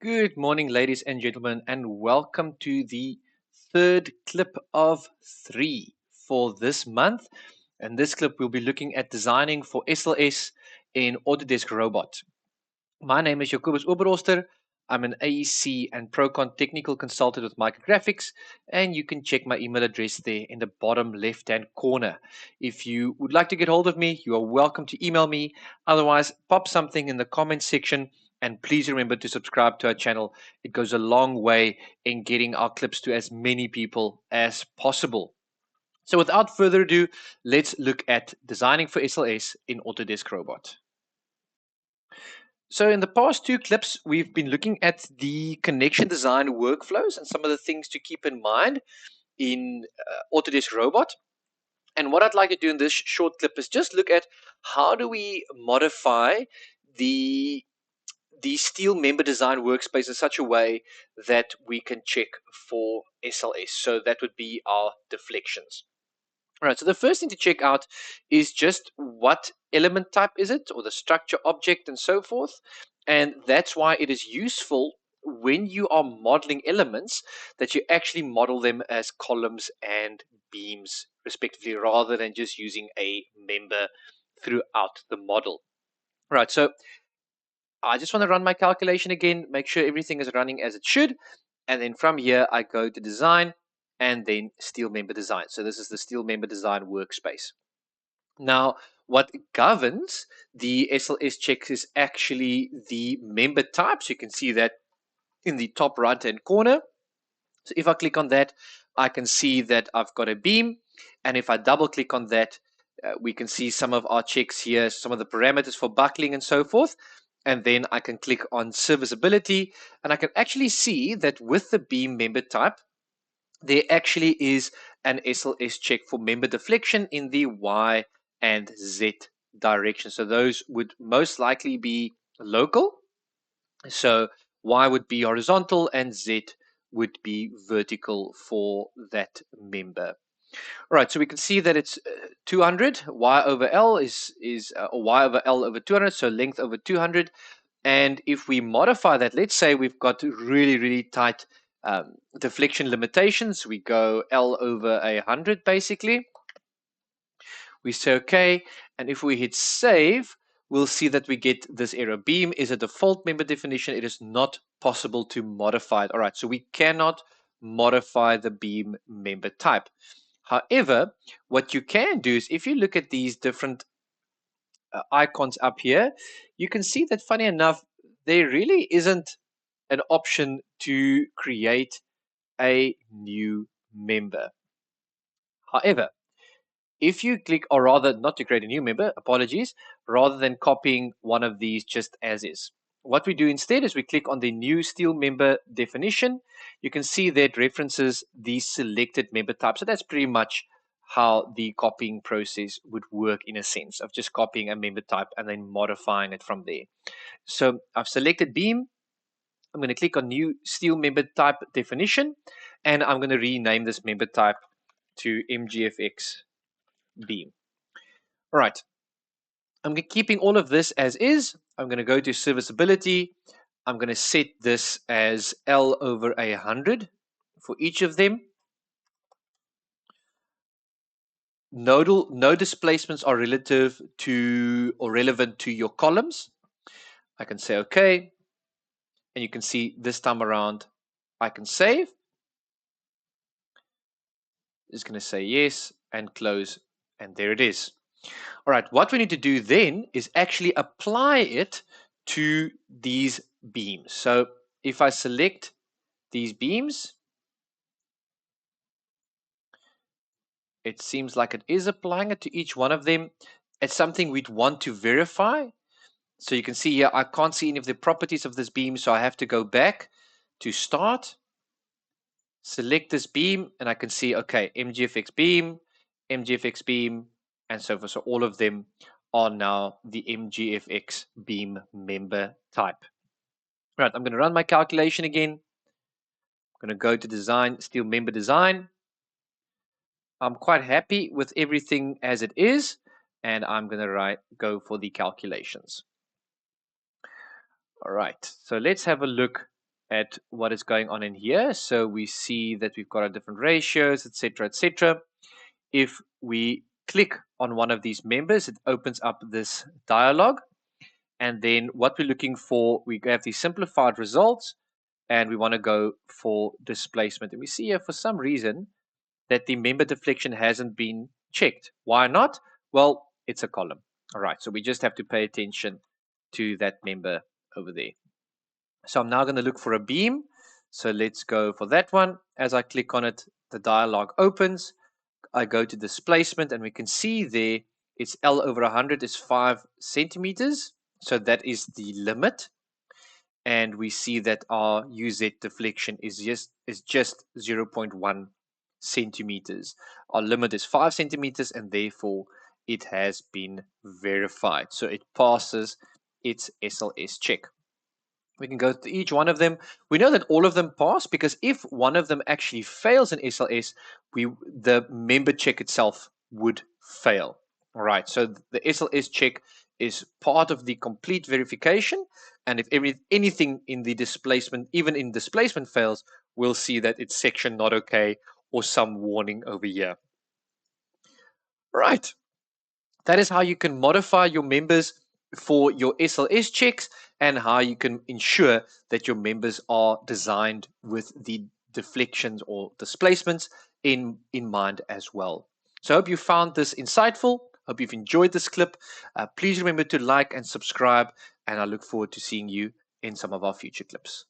Good morning, ladies and gentlemen, and welcome to the third clip of 3 for this month. And this clip, we'll be looking at designing for SLS in Autodesk Robot. My name is Jacobus Oberholster. I'm an AEC and Procon technical consultant with Micrographics, and you can check my email address there in the bottom left-hand corner. If you would like to get hold of me, you are welcome to email me. Otherwise, pop something in the comments section, and please remember to subscribe to our channel. It goes a long way in getting our clips to as many people as possible. So without further ado, let's look at designing for SLS in Autodesk Robot. So in the past two clips, we've been looking at the connection design workflows and some of the things to keep in mind in Autodesk Robot. And what I'd like to do in this short clip is just look at how do we modify the steel member design workspace in such a way that we can check for SLS. So that would be our deflections. All right, so the first thing to check out is just what element type is it, or the structure, object, and so forth. And that's why it is useful when you are modeling elements that you actually model them as columns and beams, respectively, rather than just using a member throughout the model. All right, so I just want to run my calculation again, make sure everything is running as it should. And then from here, I go to design and then steel member design. So this is the steel member design workspace. Now, what governs the SLS checks is actually the member type. So you can see that in the top right hand corner. So if I click on that, I can see that I've got a beam. And if I double click on that, we can see some of our checks here, some of the parameters for buckling and so forth. And then I can click on serviceability, and I can actually see that with the beam member type, there actually is an SLS check for member deflection in the Y and Z direction. So those would most likely be local. So Y would be horizontal and Z would be vertical for that member. All right, so we can see that it's 200. Y over L is Y over L over 200, so length over 200. And if we modify that, let's say we've got really, really tight deflection limitations. We go L over 100, basically. We say OK. And if we hit save, we'll see that we get this error. Beam is a default member definition. It is not possible to modify it. All right, so we cannot modify the beam member type. However, what you can do is if you look at these different icons up here, you can see that, funny enough, there really isn't an option to create a new member. However, if you click, or rather not to create a new member, apologies, rather than copying one of these just as is, what we do instead is we click on the new steel member definition. You can see that references the selected member type. So that's pretty much how the copying process would work, in a sense of just copying a member type and then modifying it from there. So I've selected beam. I'm going to click on new steel member type definition, and I'm going to rename this member type to MGFX beam. All right. I'm keeping all of this as is. I'm going to go to serviceability. I'm going to set this as L over 100 for each of them. Node displacements are relative to or relevant to your columns. I can say OK. And you can see this time around, I can save. Just going to say yes and close. And there it is. All right, what we need to do then is actually apply it to these beams. So if I select these beams, it seems like it is applying it to each one of them. It's something we'd want to verify. So you can see here, I can't see any of the properties of this beam, so I have to go back to start, select this beam, and I can see, okay, MGFX beam, and so forth. So all of them are now the MGFX beam member type. Right, I'm going to run my calculation again. I'm going to go to design, steel member design. I'm quite happy with everything as it is, and I'm going to go for the calculations. All right, so let's have a look at what is going on in here. So we see that we've got our different ratios, etc., etc. If we click on one of these members, it opens up this dialog. And then what we're looking for, we have these simplified results, and we want to go for displacement. And we see here for some reason that the member deflection hasn't been checked. Why not? Well, it's a column. All right, so we just have to pay attention to that member over there. So I'm now going to look for a beam. So let's go for that one. As I click on it, the dialog opens. I go to displacement, and we can see there it's L over 100 is 5 centimeters. So that is the limit. And we see that our UZ deflection is just 0.1 centimeters. Our limit is 5 centimeters, and therefore it has been verified. So it passes its SLS check. We can go to each one of them. We know that all of them pass because if one of them actually fails in SLS, the member check itself would fail. All right, so the SLS check is part of the complete verification, and if anything in the displacement, even in displacement fails, we'll see that it's section not okay or some warning over here. Right, that is how you can modify your members for your SLS checks and how you can ensure that your members are designed with the deflections or displacements in mind as well. So I hope you found this insightful. Hope you've enjoyed this clip. Please remember to like and subscribe, and I look forward to seeing you in some of our future clips.